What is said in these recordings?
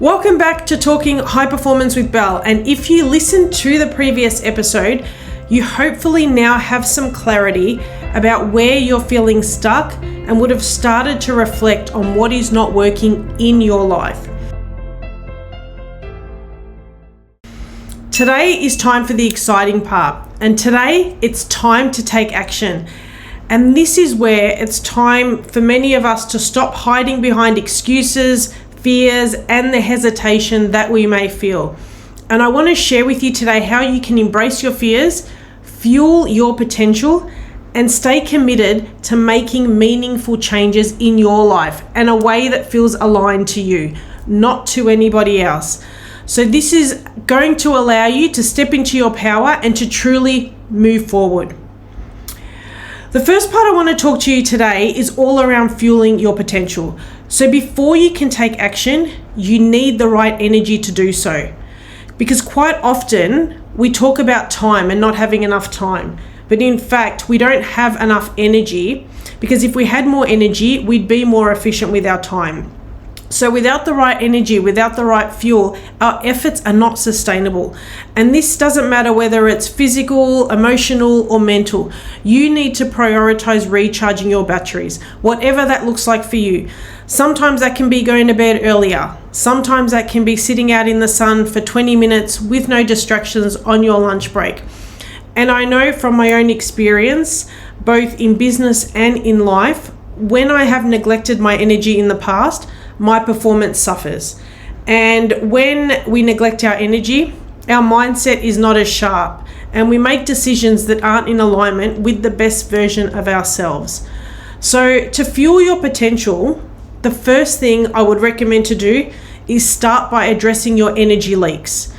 Welcome back to Talking High Performance with Belle, and if you listened to the previous episode, you hopefully now have some clarity about where you're feeling stuck and would have started to reflect on what is not working in your life. Today is time for the exciting part, and today it's time to take action. And this is where it's time for many of us to stop hiding behind excuses, fears, and the hesitation that we may feel. And I want to share with you today how you can embrace your fears, fuel your potential, and stay committed to making meaningful changes in your life in a way that feels aligned to you, not to anybody else. So this is going to allow you to step into your power and to truly move forward. The first part I want to talk to you today is all around fueling your potential. So before you can take action, you need the right energy to do so. Because quite often we talk about time and not having enough time. But in fact, we don't have enough energy, because if we had more energy, we'd be more efficient with our time. So without the right energy, without the right fuel, our efforts are not sustainable. And this doesn't matter whether it's physical, emotional, or mental. You need to prioritize recharging your batteries, whatever that looks like for you. Sometimes that can be going to bed earlier. Sometimes that can be sitting out in the sun for 20 minutes with no distractions on your lunch break. And I know from my own experience, both in business and in life, when I have neglected my energy in the past, my performance suffers. And when we neglect our energy, our mindset is not as sharp, and we make decisions that aren't in alignment with the best version of ourselves. So to fuel your potential, the first thing I would recommend to do is start by addressing your energy leaks.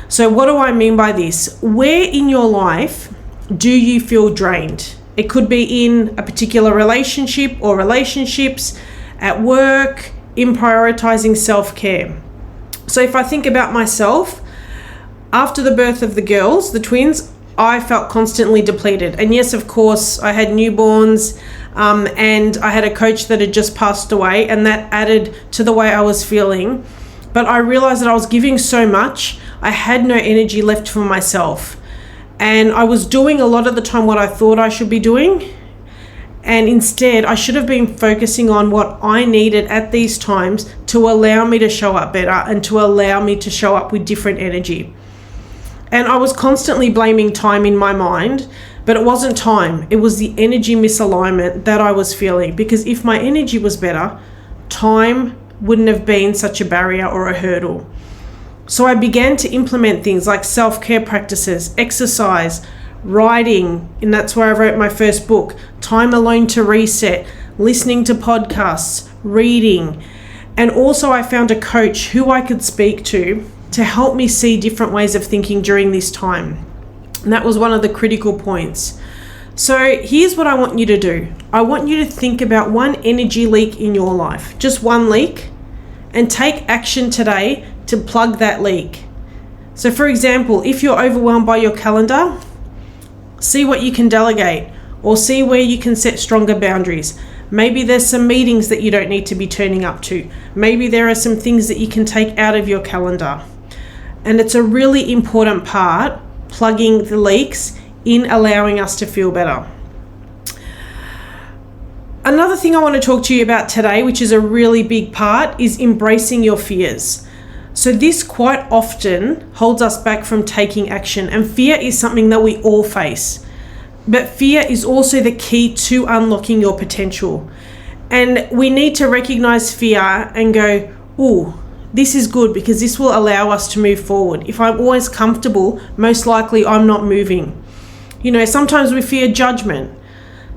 So what do I mean by this? Where in your life do you feel drained? It could be in a particular relationship or relationships, at work, in prioritizing self-care. So if I think about myself, after the birth of the girls, the twins, I felt constantly depleted. And yes, of course, I had newborns, and I had a coach that had just passed away, and that added to the way I was feeling. But I realized that I was giving so much, I had no energy left for myself. And I was doing a lot of the time what I thought I should be doing. And instead, I should have been focusing on what I needed at these times to allow me to show up better and to allow me to show up with different energy. And I was constantly blaming time in my mind, but it wasn't time. It was the energy misalignment that I was feeling, because if my energy was better, time wouldn't have been such a barrier or a hurdle. So I began to implement things like self-care practices, exercise, writing, and that's where I wrote my first book, time alone to reset, listening to podcasts, reading. And also I found a coach who I could speak to help me see different ways of thinking during this time. And that was one of the critical points. So here's what I want you to do. I want you to think about one energy leak in your life, just one leak, and take action today to plug that leak. So for example, if you're overwhelmed by your calendar, see what you can delegate, or see where you can set stronger boundaries. Maybe there's some meetings that you don't need to be turning up to. Maybe there are some things that you can take out of your calendar. And it's a really important part, plugging the leaks in allowing us to feel better. Another thing I want to talk to you about today, which is a really big part, is embracing your fears. So this quite often holds us back from taking action, and fear is something that we all face. But fear is also the key to unlocking your potential. And we need to recognize fear and go, ooh, this is good, because this will allow us to move forward. If I'm always comfortable, most likely I'm not moving. You know, sometimes we fear judgment.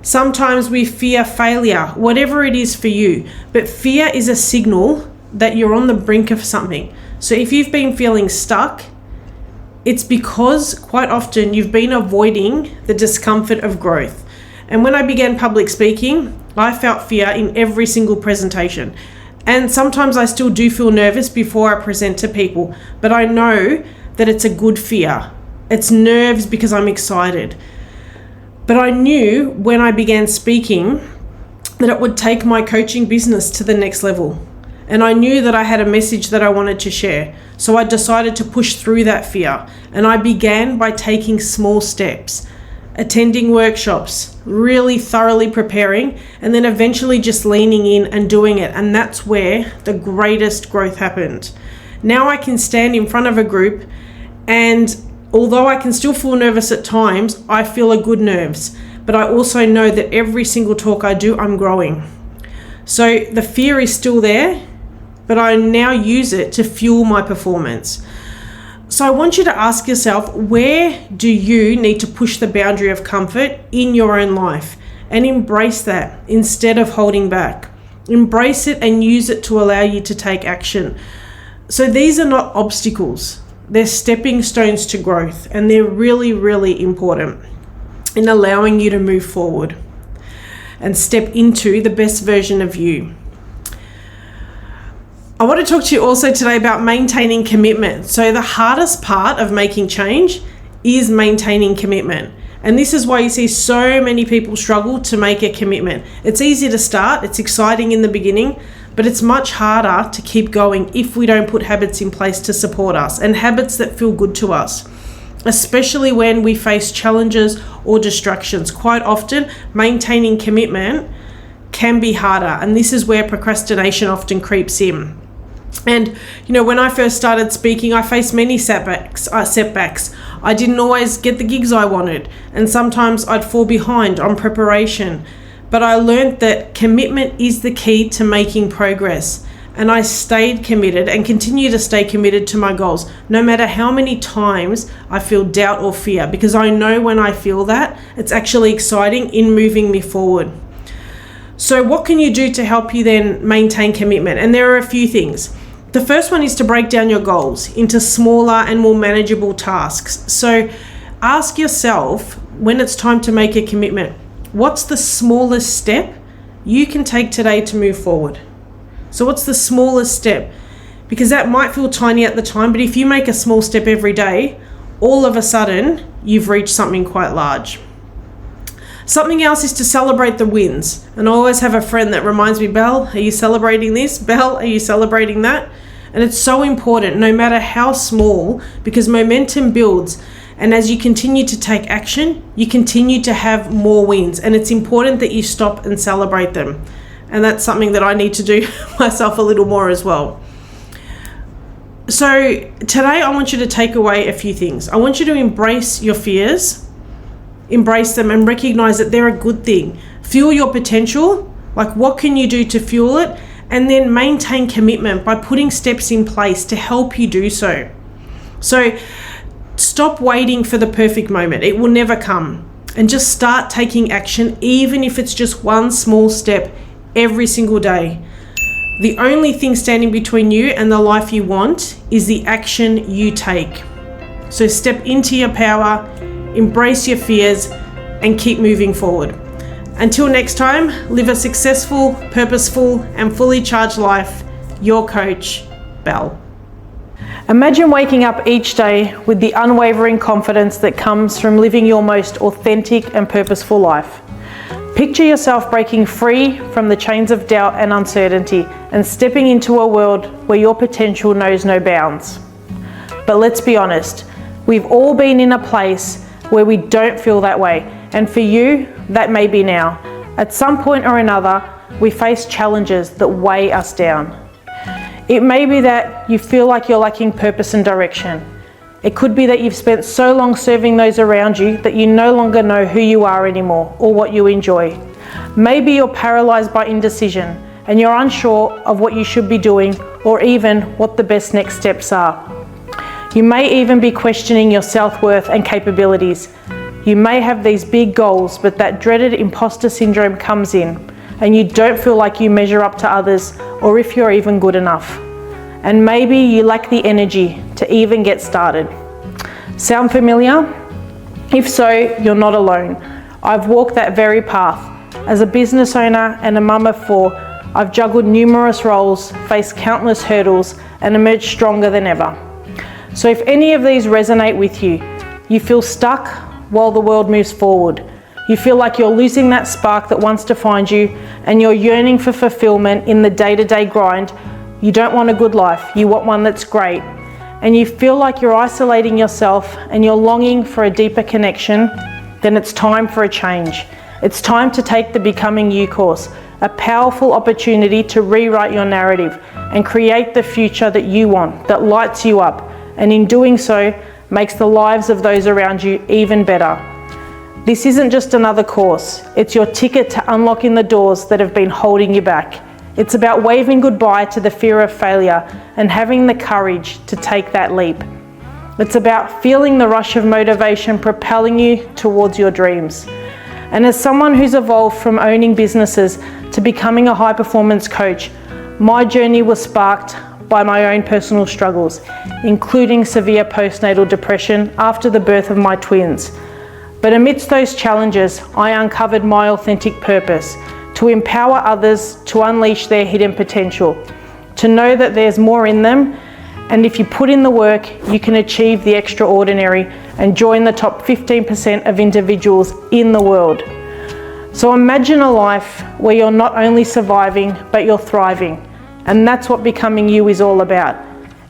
Sometimes we fear failure, whatever it is for you. But fear is a signal that you're on the brink of something. So if you've been feeling stuck, it's because quite often you've been avoiding the discomfort of growth. And when I began public speaking, I felt fear in every single presentation. And sometimes I still do feel nervous before I present to people, but I know that it's a good fear. It's nerves because I'm excited. But I knew when I began speaking that it would take my coaching business to the next level. and I knew that I had a message that I wanted to share. So I decided to push through that fear, and I began by taking small steps, attending workshops, really thoroughly preparing, and then eventually just leaning in and doing it. And that's where the greatest growth happened. Now I can stand in front of a group, and although I can still feel nervous at times, I feel a good nerves. But I also know that every single talk I do, I'm growing. So the fear is still there, but I now use it to fuel my performance. So I want you to ask yourself, where do you need to push the boundary of comfort in your own life? And embrace that instead of holding back. Embrace it and use it to allow you to take action. So these are not obstacles. They're stepping stones to growth, and they're really, really important in allowing you to move forward and step into the best version of you. I want to talk to you also today about maintaining commitment. So the hardest part of making change is maintaining commitment. And this is why you see so many people struggle to make a commitment. It's easy to start, it's exciting in the beginning, but it's much harder to keep going if we don't put habits in place to support us, and habits that feel good to us, especially when we face challenges or distractions. Quite often, maintaining commitment can be harder, and this is where procrastination often creeps in. And when I first started speaking, I faced many setbacks. I didn't always get the gigs I wanted, and sometimes I'd fall behind on preparation. But I learned that commitment is the key to making progress. And I stayed committed and continue to stay committed to my goals, no matter how many times I feel doubt or fear, because I know when I feel that, it's actually exciting in moving me forward. So what can you do to help you then maintain commitment? And there are a few things. The first one is to break down your goals into smaller and more manageable tasks. So ask yourself, when it's time to make a commitment, what's the smallest step you can take today to move forward? So what's the smallest step? Because that might feel tiny at the time, but if you make a small step every day, all of a sudden you've reached something quite large. Something else is to celebrate the wins. And I always have a friend that reminds me, Belle, are you celebrating this? Belle, are you celebrating that? And it's so important, no matter how small, because momentum builds. And as you continue to take action, you continue to have more wins. And it's important that you stop and celebrate them. And that's something that I need to do myself a little more as well. So today I want you to take away a few things. I want you to embrace your fears, embrace them, and recognize that they're a good thing. Fuel your potential, like what can you do to fuel it? And then maintain commitment by putting steps in place to help you do so. So stop waiting for the perfect moment. It will never come. And just start taking action, even if it's just one small step every single day. The only thing standing between you and the life you want is the action you take. So step into your power, embrace your fears, and keep moving forward. Until next time, live a successful, purposeful, and fully charged life. Your coach, Belle. Imagine waking up each day with the unwavering confidence that comes from living your most authentic and purposeful life. Picture yourself breaking free from the chains of doubt and uncertainty and stepping into a world where your potential knows no bounds. But let's be honest, we've all been in a place where we don't feel that way, and for you, that may be now. At some point or another, we face challenges that weigh us down. It may be that you feel like you're lacking purpose and direction. It could be that you've spent so long serving those around you that you no longer know who you are anymore or what you enjoy. Maybe you're paralyzed by indecision and you're unsure of what you should be doing or even what the best next steps are. You may even be questioning your self-worth and capabilities. You may have these big goals, but that dreaded imposter syndrome comes in and you don't feel like you measure up to others or if you're even good enough. And maybe you lack the energy to even get started. Sound familiar? If so, you're not alone. I've walked that very path. As a business owner and a mum of 4, I've juggled numerous roles, faced countless hurdles, and emerged stronger than ever. So if any of these resonate with you, you feel stuck while the world moves forward. You feel like you're losing that spark that wants to find you, and you're yearning for fulfillment in the day-to-day grind. you don't want a good life, you want one that's great, and you feel like you're isolating yourself and you're longing for a deeper connection, then it's time for a change. It's time to take the Becoming You course, a powerful opportunity to rewrite your narrative and create the future that you want, that lights you up, and in doing so, makes the lives of those around you even better. This isn't just another course, it's your ticket to unlocking the doors that have been holding you back. It's about waving goodbye to the fear of failure and having the courage to take that leap. It's about feeling the rush of motivation propelling you towards your dreams. And as someone who's evolved from owning businesses to becoming a high-performance coach, my journey was sparked by my own personal struggles, including severe postnatal depression after the birth of my twins. But amidst those challenges, I uncovered my authentic purpose, to empower others to unleash their hidden potential, to know that there's more in them, and if you put in the work, you can achieve the extraordinary and join the top 15% of individuals in the world. So imagine a life where you're not only surviving, but you're thriving. And that's what Becoming You is all about.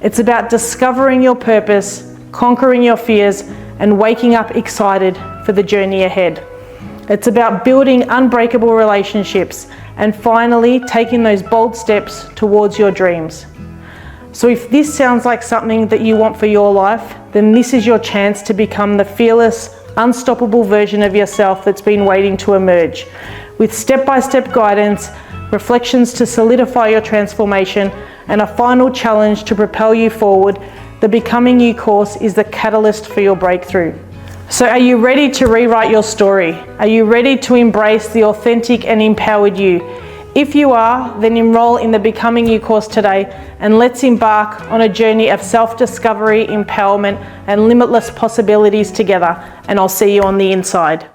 It's about discovering your purpose, conquering your fears, and waking up excited for the journey ahead. It's about building unbreakable relationships and finally taking those bold steps towards your dreams. So if this sounds like something that you want for your life, then this is your chance to become the fearless, unstoppable version of yourself that's been waiting to emerge. With step-by-step guidance, reflections to solidify your transformation, and a final challenge to propel you forward, the Becoming You course is the catalyst for your breakthrough. So are you ready to rewrite your story? Are you ready to embrace the authentic and empowered you? If you are, then enroll in the Becoming You course today, and let's embark on a journey of self-discovery, empowerment, and limitless possibilities together, and I'll see you on the inside.